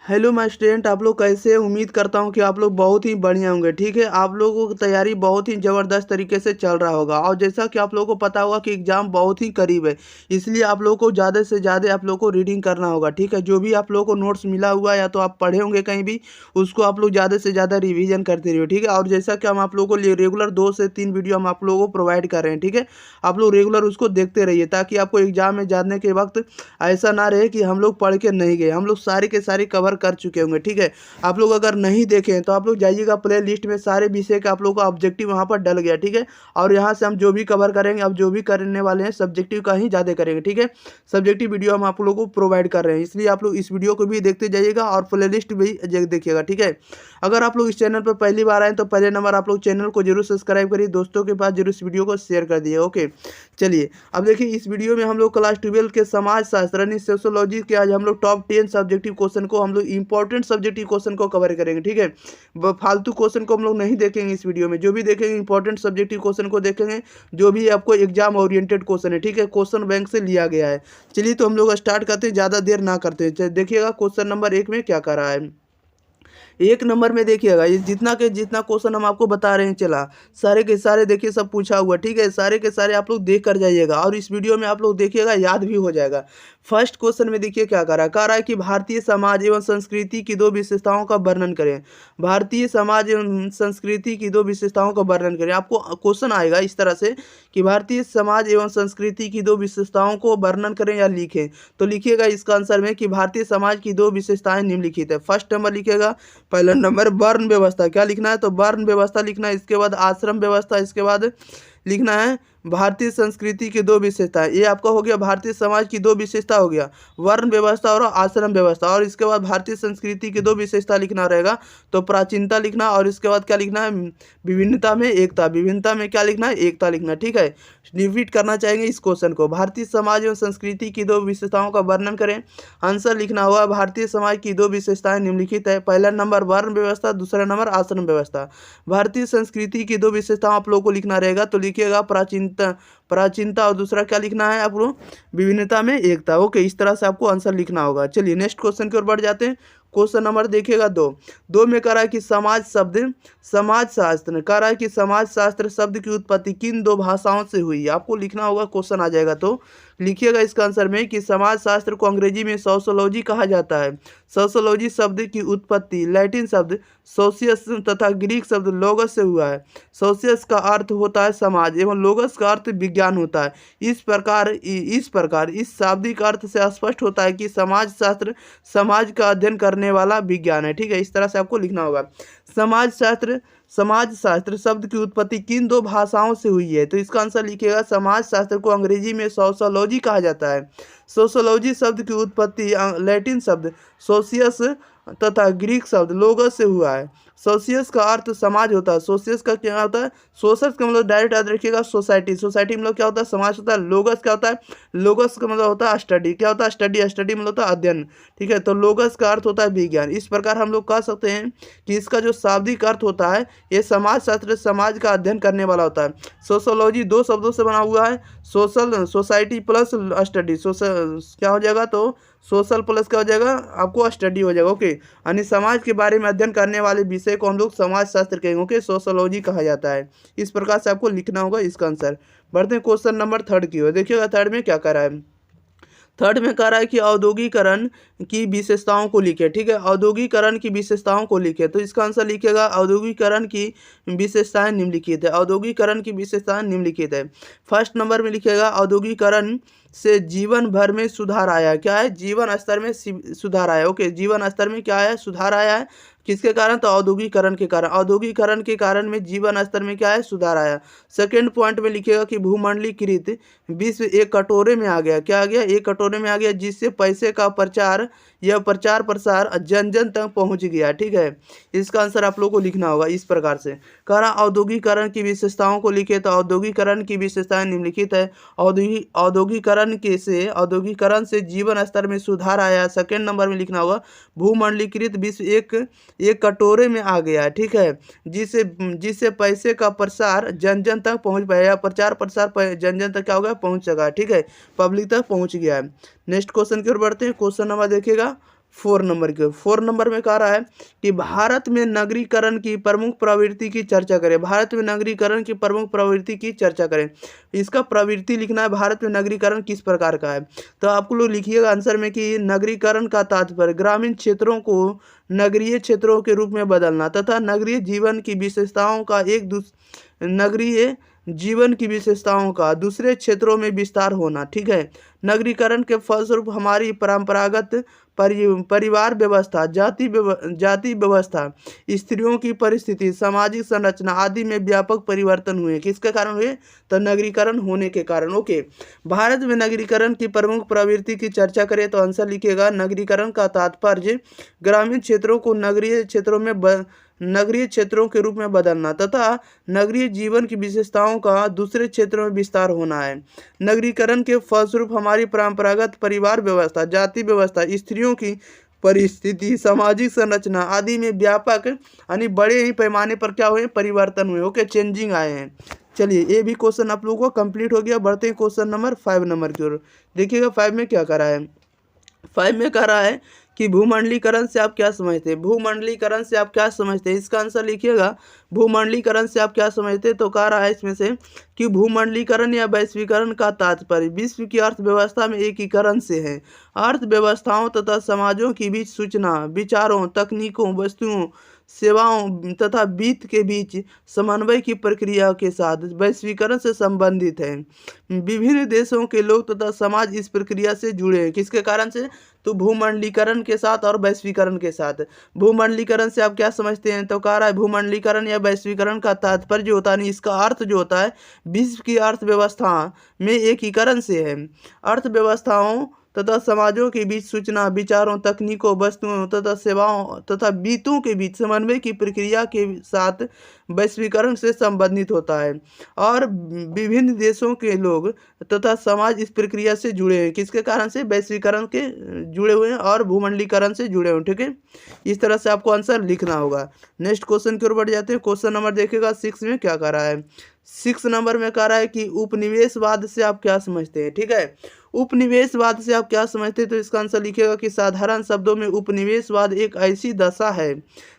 Hello my student, आप लोग कैसे हैं? उम्मीद करता हूं कि आप लोग बहुत ही बढ़िया होंगे। ठीक है, आप लोगों की तैयारी बहुत ही ज़बरदस्त तरीके से चल रहा होगा। और जैसा कि आप लोगों को पता होगा कि एग्ज़ाम बहुत ही करीब है, इसलिए आप लोगों को ज़्यादा से ज़्यादा आप लोगों को रीडिंग करना होगा। ठीक है, जो भी आप लोगों को नोट्स मिला हुआ है या तो आप पढ़े होंगे कहीं भी, उसको आप लोग ज़्यादा से ज़्यादा रिविजन करते रहिए। ठीक है, और जैसा कि हम आप लोगों को लिए रेगुलर 2 से 3 वीडियो हम आप लोगों को प्रोवाइड कर रहे हैं। ठीक है, आप लोग रेगुलर उसको देखते रहिए ताकि आपको एग्जाम में जाने के वक्त ऐसा ना रहे कि हम लोग पढ़ के नहीं गए। हम लोग सारे के सारे कवर कर चुके होंगे। ठीक है, आप लोग अगर नहीं देखें तो आप लोग जाइएगा प्ले लिस्ट में, सारे विषय का आप लोग का ऑब्जेक्टिव वहाँ पर डल गया। ठीक है, और यहाँ से हम जो भी कवर करेंगे, अब जो भी करने वाले हैं सब्जेक्टिव का ही ज़्यादा करेंगे। ठीक है, सब्जेक्टिव वीडियो हम आप लोगों को प्रोवाइड कर रहे हैं, इसलिए आप लोग इस वीडियो को भी देखते जाइएगा और प्ले लिस्ट भी देखिएगा। ठीक है, अगर आप लोग इस चैनल पर पहली बार आए तो पहले नंबर आप लोग चैनल को जरूर सब्सक्राइब करिए, दोस्तों के पास जरूर इस वीडियो को शेयर कर दिए। ओके, चलिए अब देखिए, इस वीडियो में हम लोग क्लास 12 के समाज शास्त्र यानी सोशियोलॉजी के आज हम लोग टॉप 10 सब्जेक्टिव क्वेश्चन को, हम लोग इंपॉर्टेंट सब्जेक्टिव क्वेश्चन को कवर करेंगे। ठीक है, फालतू क्वेश्चन को हम लोग नहीं देखेंगे इस वीडियो में, जो भी देखेंगे इंपॉर्टेंट सब्जेक्टिव क्वेश्चन को देखेंगे, जो भी आपको एग्जाम ओरिएंटेड क्वेश्चन है। ठीक है, क्वेश्चन बैंक से लिया गया है। चलिए तो हम लोग स्टार्ट करते हैं, ज़्यादा देर ना करते हैं। देखिएगा क्वेश्चन नंबर 1 में क्या कर रहा है। 1 नंबर में देखिएगा, ये जितना के जितना क्वेश्चन हम आपको बता रहे हैं, चला सारे के सारे देखिए सब पूछा हुआ। ठीक है, सारे के सारे आप लोग देख कर जाइएगा और इस वीडियो में आप लोग देखिएगा, याद भी हो जाएगा। फर्स्ट क्वेश्चन में देखिए क्या कह रहा है कि भारतीय समाज एवं संस्कृति की 2 विशेषताओं का वर्णन करें। भारतीय समाज एवं संस्कृति की 2 विशेषताओं का वर्णन करें। आपको क्वेश्चन आएगा इस तरह से कि भारतीय समाज एवं संस्कृति की 2 विशेषताओं को वर्णन करें या लिखें। तो लिखिएगा इसका आंसर में कि भारतीय समाज की 2 विशेषताएं निम्नलिखित है। फर्स्ट नंबर लिखिएगा, पहला नंबर वर्ण व्यवस्था। क्या लिखना है? तो वर्ण व्यवस्था लिखना है। इसके बाद आश्रम व्यवस्था, इसके बाद लिखना है भारतीय संस्कृति की 2 विशेषताएं। ये आपका हो गया भारतीय समाज की 2 विशेषता हो गया, वर्ण व्यवस्था और आश्रम व्यवस्था। और इसके बाद भारतीय संस्कृति की 2 विशेषता लिखना रहेगा, तो प्राचीनता लिखना। और इसके बाद क्या लिखना है? विभिन्नता में एकता। विभिन्नता में क्या लिखना है? एकता लिखना। ठीक है, रिपीट करना चाहेंगे इस क्वेश्चन को, भारतीय समाज एवं संस्कृति की 2 विशेषताओं का वर्णन करें। आंसर लिखना हुआ भारतीय समाज की 2 विशेषताएं निम्नलिखित है। पहला नंबर वर्ण व्यवस्था, दूसरा नंबर आश्रम व्यवस्था। भारतीय संस्कृति की 2 विशेषताओं आप लोगों को लिखना रहेगा, तो लिखिएगा प्राचीनता और दूसरा क्या लिखना है आप लोग? विभिन्नता में एकता। ओके, इस तरह से आपको आंसर लिखना होगा। चलिए नेक्स्ट क्वेश्चन की ओर बढ़ जाते हैं। क्वेश्चन नंबर देखिएगा 2 में कह रहा है कि समाज शास्त्र कह रहा है कि समाज शास्त्र शब्द की उत्पत्ति किन 2 भाषाओं से हुई? आपको लिखना होगा, क्वेश्चन आ जाएगा तो लिखिएगा इसका आंसर में कि समाज शास्त्र को अंग्रेजी में सोशियोलॉजी कहा जाता है। सोशियोलॉजी शब्द की उत्पत्ति लैटिन शब्द सोशियस तथा ग्रीक शब्द लोगस से हुआ है। सोशियस का अर्थ होता है समाज एवं लोगस का अर्थ विज्ञान होता है। इस प्रकार इस शाब्दिक अर्थ से स्पष्ट होता है कि समाज शास्त्र समाज का अध्ययन करने वाला विज्ञान है। ठीक है, इस तरह से आपको लिखना होगा। समाज शास्त्र शब्द की उत्पत्ति किन 2 भाषाओं से हुई है? तो इसका आंसर लिखिएगा, समाज शास्त्र को अंग्रेजी में सोशियोलॉजी कहा जाता है। सोशियोलॉजी शब्द की उत्पत्ति लैटिन शब्द सोशियस तथा ग्रीक शब्द लोगस से हुआ है। सोशियस का अर्थ समाज होता है। सोशियस का क्या होता है? सोशस का मतलब डायरेक्ट याद रखिएगा सोसाइटी। सोसाइटी मतलब क्या होता है? समाज होता है। लोगस क्या होता है? लोगस का मतलब होता है स्टडी। क्या होता है? स्टडी। स्टडी मतलब होता है अध्ययन। ठीक है, तो लोगस का अर्थ होता है विज्ञान। इस प्रकार हम लोग कह सकते हैं कि इसका जो शाब्दिक अर्थ होता है, ये समाज शास्त्र समाज का अध्ययन करने वाला होता है। सोशियोलॉजी 2 शब्दों से बना हुआ है, social society plus study. Social क्या हो जाएगा? तो सोशल प्लस क्या हो जाएगा? आपको स्टडी हो जाएगा। ओके, यानी समाज के बारे में अध्ययन करने वाले विषय को हम लोग समाज शास्त्र कहेंगे। ओके, सोशियोलॉजी कहा जाता है। इस प्रकार से आपको लिखना होगा इसका आंसर। बढ़ते हैं क्वेश्चन नंबर 3 की ओर। देखिएगा थर्ड में क्या कर रहा है। थर्ड में कह रहा है कि औद्योगिकरण की विशेषताओं को लिखे। ठीक है, औद्योगिकरण की विशेषताओं को लिखे, तो इसका आंसर लिखेगा औद्योगिकरण की विशेषताएं निम्नलिखित है। औद्योगिकरण की विशेषताएं निम्नलिखित है। फर्स्ट नंबर में लिखेगा औद्योगिकरण से जीवन भर में सुधार आया। क्या है? जीवन स्तर में सुधार आया। ओके, जीवन स्तर में क्या है? सुधार आया है। किसके कारण? तो औद्योगिकरण के कारण। औद्योगिकरण के कारण में जीवन स्तर में क्या है? सुधार आया। सेकेंड पॉइंट में लिखेगा कि भूमंडलीकृत विश्व एक कटोरे में आ गया। क्या आ गया? एक कटोरे में आ गया, जिससे पैसे का प्रचार या प्रचार प्रसार जन जन तक पहुंच गया। ठीक है, इसका आंसर आप लोगों को लिखना होगा इस प्रकार से। कह रहा औद्योगिकरण की विशेषताओं को लिखे, तो औद्योगिकरण की विशेषताएं निम्नलिखित है। औद्योगिकरण से जीवन स्तर में सुधार आया। सेकेंड नंबर में लिखना होगा भूमंडलीकृत विश्व एक कटोरे में आ गया। ठीक है, जिससे पैसे का प्रसार जन जन तक पहुंच पाया, प्रचार प्रसार जन जन तक क्या होगा? पहुंच सका। ठीक है, पब्लिक तक पहुंच गया है। नेक्स्ट क्वेश्चन की ओर बढ़ते हैं। क्वेश्चन नंबर देखिएगा 4 नंबर में कह रहा है कि भारत में नगरीकरण की प्रमुख प्रवृत्ति की चर्चा करें। भारत में नगरीकरण की प्रमुख प्रवृत्ति की चर्चा करें। इसका प्रवृत्ति लिखना है, भारत में नगरीकरण किस प्रकार का है। तो आपको लोग लिखिएगा आंसर में कि नगरीकरण का तात्पर्य ग्रामीण क्षेत्रों को नगरीय क्षेत्रों के रूप में बदलना तथा नगरीय जीवन की विशेषताओं का दूसरे क्षेत्रों में विस्तार होना। ठीक है, नगरीकरण के फलस्वरूप हमारी परंपरागत परिवार व्यवस्था, जाति व्यवस्था, स्त्रियों की परिस्थिति, सामाजिक संरचना आदि में व्यापक परिवर्तन हुए। किसके कारण हुए? तो नगरीकरण होने के कारण। ओके, भारत में नगरीकरण की प्रमुख प्रवृत्ति की चर्चा करें तो आंसर लिखेगा नगरीकरण का तात्पर्य ग्रामीण क्षेत्रों को नगरीय क्षेत्रों के रूप में बदलना तथा नगरीय जीवन की विशेषताओं का दूसरे क्षेत्रों में विस्तार होना है। नगरीकरण के फलस्वरूप हमारी परंपरागत परिवार व्यवस्था, जाति व्यवस्था, स्त्रियों की परिस्थिति, सामाजिक संरचना आदि में व्यापक यानी बड़े ही पैमाने पर क्या हुए? परिवर्तन हुए। ओके, चेंजिंग आए हैं। चलिए, ये भी क्वेश्चन आप लोगों को कंप्लीट हो गया। बढ़ते हैं क्वेश्चन नंबर 5 नंबर की ओर। देखिएगा 5 में क्या करा है। 5 में कह रहा है कि भूमंडलीकरण से आप क्या समझते हैं। भूमंडलीकरण से आप क्या समझते हैं, इसका आंसर लिखिएगा। भूमंडलीकरण से आप क्या समझते हैं, तो कह रहा है इसमें से कि भूमंडलीकरण या वैश्वीकरण का तात्पर्य विश्व की अर्थव्यवस्था में एकीकरण से है। अर्थव्यवस्थाओं तथा समाजों के बीच सूचना, विचारों, तकनीकों, वस्तुओं, सेवाओं तथा वित्त के बीच समन्वय की प्रक्रिया के साथ वैश्वीकरण से संबंधित है। विभिन्न देशों के लोग तथा समाज इस प्रक्रिया से जुड़े हैं। किसके कारण से? तो भूमंडलीकरण के साथ और वैश्वीकरण के साथ। भूमंडलीकरण से आप क्या समझते हैं, तो कह रहा है भूमंडलीकरण या वैश्वीकरण का तात्पर्य जो होता है, इसका अर्थ जो होता है विश्व की अर्थव्यवस्था में एकीकरण से है। अर्थव्यवस्थाओं तथा समाजों के बीच सूचना, विचारों, तकनीकों, वस्तुओं तथा सेवाओं तथा वित्तों के बीच समन्वय की प्रक्रिया के साथ वैश्वीकरण से संबंधित होता है और विभिन्न देशों के लोग तथा समाज इस प्रक्रिया से जुड़े हैं। किसके कारण से? वैश्वीकरण के जुड़े हुए हैं और भूमंडलीकरण से जुड़े हुए। ठीक है, इस तरह से आपको आंसर लिखना होगा। नेक्स्ट क्वेश्चन की ओर बढ़ जाते हैं। क्वेश्चन नंबर देखिएगा 6 में क्या कह रहा है। 6 नंबर में कह रहा है कि उपनिवेशवाद से आप क्या समझते हैं। ठीक है, उपनिवेशवाद से आप क्या समझते हैं, तो इसका आंसर लिखिएगा कि साधारण शब्दों में उपनिवेशवाद एक ऐसी दशा है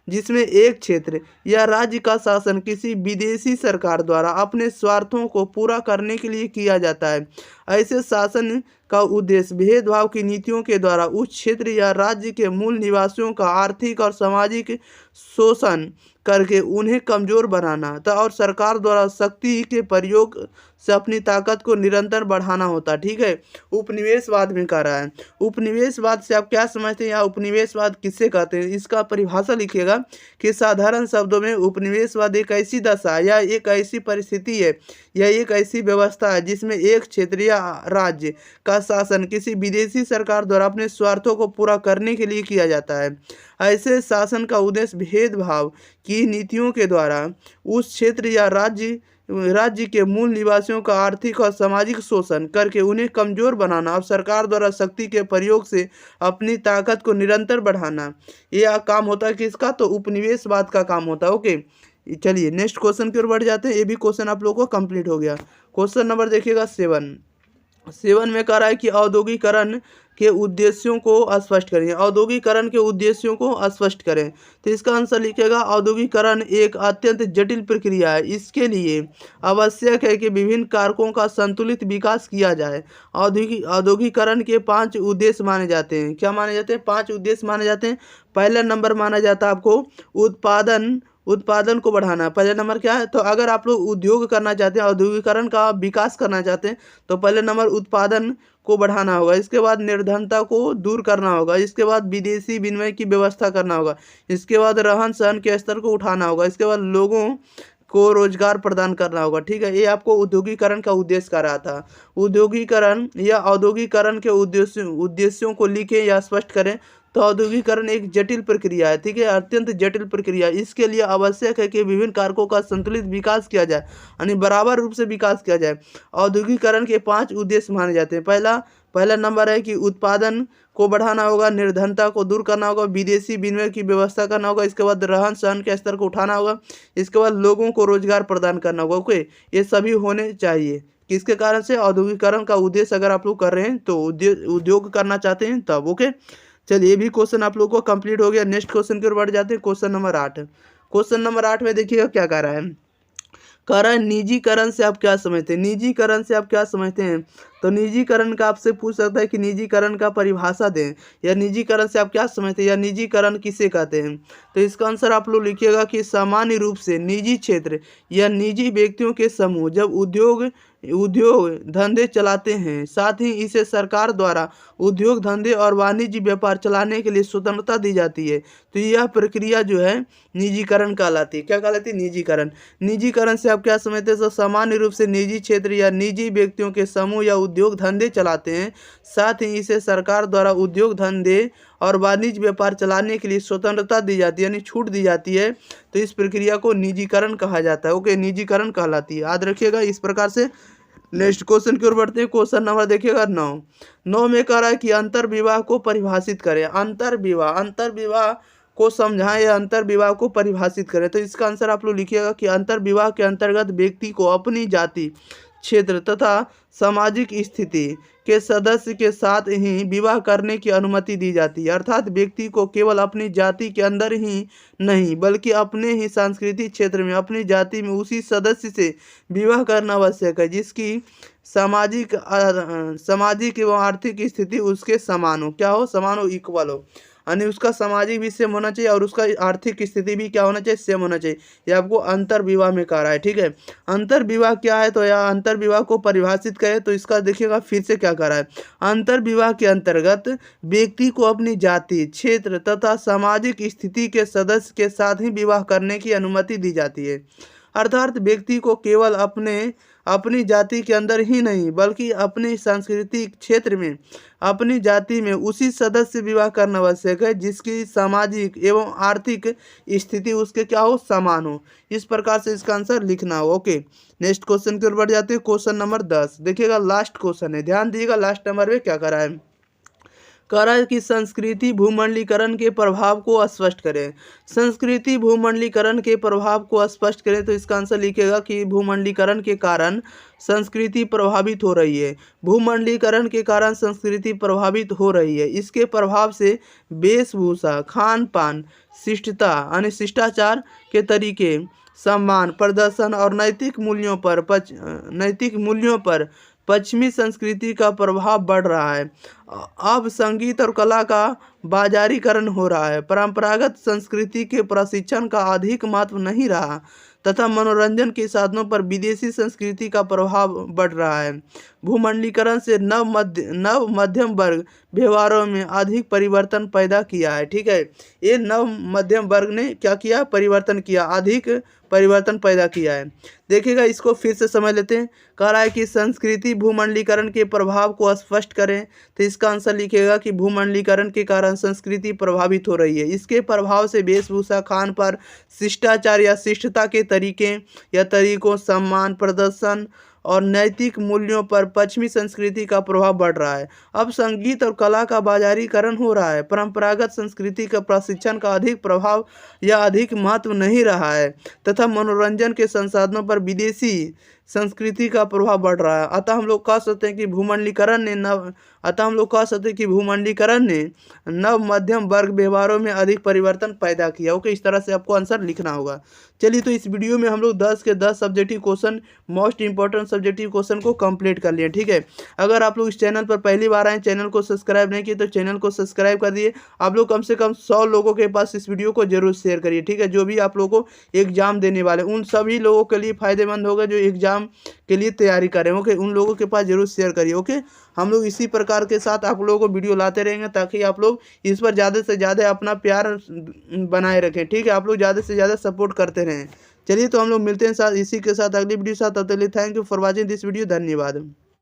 जिसमें एक क्षेत्र या राज्य का शासन किसी विदेशी सरकार द्वारा अपने स्वार्थों को पूरा करने के लिए किया जाता है। ऐसे शासन का उद्देश्य भेदभाव की नीतियों के द्वारा उस क्षेत्र या राज्य के मूल निवासियों का आर्थिक और सामाजिक शोषण करके उन्हें कमजोर बनाना और सरकार द्वारा शक्ति के प्रयोग से अपनी ताकत को निरंतर बढ़ाना होता। ठीक है, उपनिवेशवाद में कह रहा है। उपनिवेशवाद से आप क्या समझते हैं या उपनिवेशवाद किससे कहते हैं, इसका परिभाषा लिखिएगा कि साधारण शब्दों में उपनिवेशवाद एक ऐसी दशा या एक ऐसी परिस्थिति है या एक ऐसी व्यवस्था है जिसमें एक क्षेत्र या राज्य का शासन किसी विदेशी सरकार द्वारा अपने स्वार्थों को पूरा करने के लिए किया जाता है। ऐसे शासन का उद्देश्य भेदभाव की नीतियों के द्वारा उस क्षेत्र या राज्य के मूल निवासियों का आर्थिक और सामाजिक शोषण करके उन्हें कमजोर बनाना और सरकार द्वारा शक्ति के प्रयोग से अपनी ताकत को निरंतर बढ़ाना, यह काम होता है किसका? तो उपनिवेशवाद का काम होता है। ओके, चलिए नेक्स्ट क्वेश्चन की ओर बढ़ जाते हैं। ये भी क्वेश्चन आप लोगों को कंप्लीट हो गया। क्वेश्चन नंबर देखिएगा 7 में कह रहा है कि औद्योगिकरण के उद्देश्यों को स्पष्ट करें। औद्योगिकरण के उद्देश्यों को स्पष्ट करें, तो इसका आंसर लिखेगा औद्योगिकरण एक अत्यंत जटिल प्रक्रिया है। इसके लिए आवश्यक है कि विभिन्न कारकों का संतुलित विकास किया जाए। औद्योगिकरण के 5 उद्देश्य माने जाते हैं। क्या माने जाते हैं? 5 उद्देश्य माने जाते हैं। पहला नंबर माना जाता है आपको उत्पादन को बढ़ाना। पहला नंबर क्या है? तो अगर आप लोग उद्योग करना चाहते हैं, औद्योगिकरण का विकास करना चाहते हैं, तो पहले नंबर उत्पादन को बढ़ाना होगा। इसके बाद निर्धनता को दूर करना होगा। इसके बाद विदेशी विनिमय की व्यवस्था करना होगा। इसके बाद रहन सहन के स्तर को उठाना होगा। इसके बाद लोगों को रोजगार प्रदान करना होगा। ठीक है, ये आपको औद्योगिकरण का उद्देश्य कर रहा था। औद्योगिकरण या औद्योगिकरण के उद्देश्यों को लिखें या स्पष्ट करें। तो औद्योगिकरण एक जटिल प्रक्रिया है। ठीक है, अत्यंत जटिल प्रक्रिया। इसके लिए आवश्यक है कि विभिन्न कारकों का संतुलित विकास किया जाए, यानी बराबर रूप से विकास किया जाए। औद्योगिकरण के 5 उद्देश्य माने जाते हैं। पहला नंबर है कि उत्पादन को बढ़ाना होगा, निर्धनता को दूर करना होगा, विदेशी विनिमय की व्यवस्था करना होगा। इसके बाद रहन सहन के स्तर को उठाना होगा। इसके बाद लोगों को रोजगार प्रदान करना होगा। ओके, ये सभी होने चाहिए। किसके कारण से? औद्योगिकरण का उद्देश्य अगर आप लोग कर रहे हैं तो उद्योग करना चाहते हैं तब। ओके, चलिए ये भी क्वेश्चन आप लोगों को कंप्लीट हो गया। नेक्स्ट क्वेश्चन की ओर बढ़ जाते हैं। Question number 8। क्वेश्चन नंबर 8 में देखिएगा क्या कह रहा है। कह रहा है निजीकरण से आप क्या समझते हैं। निजीकरण से आप क्या समझते हैं, तो निजीकरण का आपसे पूछ सकता है कि निजीकरण का परिभाषा दें, या निजीकरण से आप क्या समझते हैं, या निजीकरण किसे कहते हैं। तो इसका आंसर आप लोग लिखिएगा कि सामान्य रूप से निजी क्षेत्र या निजी व्यक्तियों के समूह जब उद्योग धंधे चलाते हैं, साथ ही इसे सरकार द्वारा उद्योग धंधे और वाणिज्य व्यापार चलाने के लिए स्वतंत्रता दी जाती है, तो यह प्रक्रिया जो है निजीकरण कहलाती है। क्या कहलाती है? निजीकरण। निजीकरण से आप क्या समझते हैं, तो सामान्य रूप से निजी क्षेत्र या निजी व्यक्तियों के समूह या उद्योग धंधे चलाते हैं, साथ ही इसे सरकार द्वारा उद्योग धंधे और वाणिज्य व्यापार चलाने के लिए स्वतंत्रता दी जाती है, यानी छूट दी जाती है, तो इस प्रक्रिया को निजीकरण कहा जाता है। ओके, निजीकरण कहलाती है, याद रखिएगा इस प्रकार से। नेक्स्ट क्वेश्चन की ओर बढ़ते हैं। क्वेश्चन नंबर देखिएगा 9 में कह रहा है कि अंतर्विवाह को परिभाषित करें। अंतर्विवाह को समझाएं या अंतर्विवाह को परिभाषित करें। तो इसका आंसर आप लोग लिखिएगा कि अंतर्विवाह के अंतर्गत व्यक्ति को अपनी जाति, क्षेत्र तथा सामाजिक स्थिति के सदस्य के साथ ही विवाह करने की अनुमति दी जाती है। अर्थात व्यक्ति को केवल अपनी जाति के अंदर ही नहीं बल्कि अपने ही सांस्कृतिक क्षेत्र में अपनी जाति में उसी सदस्य से विवाह करना आवश्यक है जिसकी सामाजिक एवं आर्थिक स्थिति उसके समान हो। क्या हो? समान हो, इक्वल हो, यानी उसका सामाजिक भी सेम होना चाहिए और उसका आर्थिक स्थिति भी क्या होना चाहिए? सेम होना चाहिए। ये आपको अंतर्विवाह में कह रहा है। ठीक है, अंतर्विवाह क्या है, तो यह अंतर्विवाह को परिभाषित करें तो इसका देखिएगा फिर से क्या कह रहा है। अंतर्विवाह के अंतर्गत व्यक्ति को अपनी जाति, क्षेत्र तथा सामाजिक स्थिति के सदस्य के साथ ही विवाह करने की अनुमति दी जाती है। अर्थात व्यक्ति को केवल अपनी जाति के अंदर ही नहीं बल्कि अपने सांस्कृतिक क्षेत्र में अपनी जाति में उसी सदस्य से विवाह करना आवश्यक है जिसकी सामाजिक एवं आर्थिक स्थिति उसके क्या हो? समान हो। इस प्रकार से इसका आंसर लिखना हो। ओके, नेक्स्ट क्वेश्चन की ओर बढ़ जाते हैं। क्वेश्चन नंबर 10 देखिएगा, लास्ट क्वेश्चन है, ध्यान दीजिएगा। लास्ट नंबर में क्या कर रहा है, कह रहा है कि संस्कृति भूमंडलीकरण के प्रभाव को स्पष्ट करें। संस्कृति भूमंडलीकरण के प्रभाव को स्पष्ट करें, तो इसका आंसर लिखेगा कि भूमंडलीकरण के कारण संस्कृति प्रभावित हो रही है। भूमंडलीकरण के कारण संस्कृति प्रभावित हो रही है। इसके प्रभाव से वेशभूषा, खान पान, शिष्टता यानी शिष्टाचार के तरीके, सम्मान, प्रदर्शन और नैतिक मूल्यों पर पश्चिमी संस्कृति का प्रभाव बढ़ रहा है। अब संगीत और कला का बाजारीकरण हो रहा है। परंपरागत संस्कृति के प्रशिक्षण का अधिक महत्व नहीं रहा तथा मनोरंजन के साधनों पर विदेशी संस्कृति का प्रभाव बढ़ रहा है। भूमंडलीकरण से नव मध्यम वर्ग व्यवहारों में अधिक परिवर्तन पैदा किया है। ठीक है, ये नव मध्यम वर्ग ने क्या किया? परिवर्तन किया, अधिक परिवर्तन पैदा किया है। देखिएगा, इसको फिर से समझ लेते हैं। कह रहा है कि संस्कृति भूमंडलीकरण के प्रभाव को स्पष्ट करें, तो इसका आंसर लिखेगा कि भूमंडलीकरण के कारण संस्कृति प्रभावित हो रही है। इसके प्रभाव से वेशभूषा, खान पान, शिष्टाचार या शिष्टता के तरीकों, सम्मान, प्रदर्शन और नैतिक मूल्यों पर पश्चिमी संस्कृति का प्रभाव बढ़ रहा है। अब संगीत और कला का बाजारीकरण हो रहा है। परंपरागत संस्कृति का प्रशिक्षण का अधिक प्रभाव या अधिक महत्व नहीं रहा है तथा मनोरंजन के संसाधनों पर विदेशी संस्कृति का प्रभाव बढ़ रहा है। अतः हम लोग कह सकते हैं कि भूमंडलीकरण ने नव मध्यम वर्ग व्यवहारों में अधिक परिवर्तन पैदा किया। ओके, इस तरह से आपको आंसर लिखना होगा। चलिए, तो इस वीडियो में हम लोग 10 के 10 subjective question, most important subjective question को कंप्लीट कर लिए। ठीक है, अगर आप लोग इस चैनल पर पहली बार आए, चैनल को सब्सक्राइब नहीं किए तो चैनल को सब्सक्राइब कर दिए। आप लोग कम से कम 100 लोगों के पास इस वीडियो को जरूर शेयर करिए। ठीक है, जो भी आप लोगों को एग्जाम देने वाले उन सभी लोगों के लिए फायदेमंद होगा जो एग्जाम के लिए तैयारी करें। ओके, उन लोगों के पास जरूर शेयर करिए। ओके, हम लोग इसी प्रकार के साथ आप लोगों को वीडियो लाते रहेंगे ताकि आप लोग इस पर ज़्यादा से ज़्यादा अपना प्यार बनाए रखें। ठीक है, आप लोग ज़्यादा से ज़्यादा सपोर्ट करते रहें। चलिए, तो हम लोग मिलते हैं इसी के साथ अगली वीडियो के साथ। तब तक के लिए thank you for watching this video. धन्यवाद।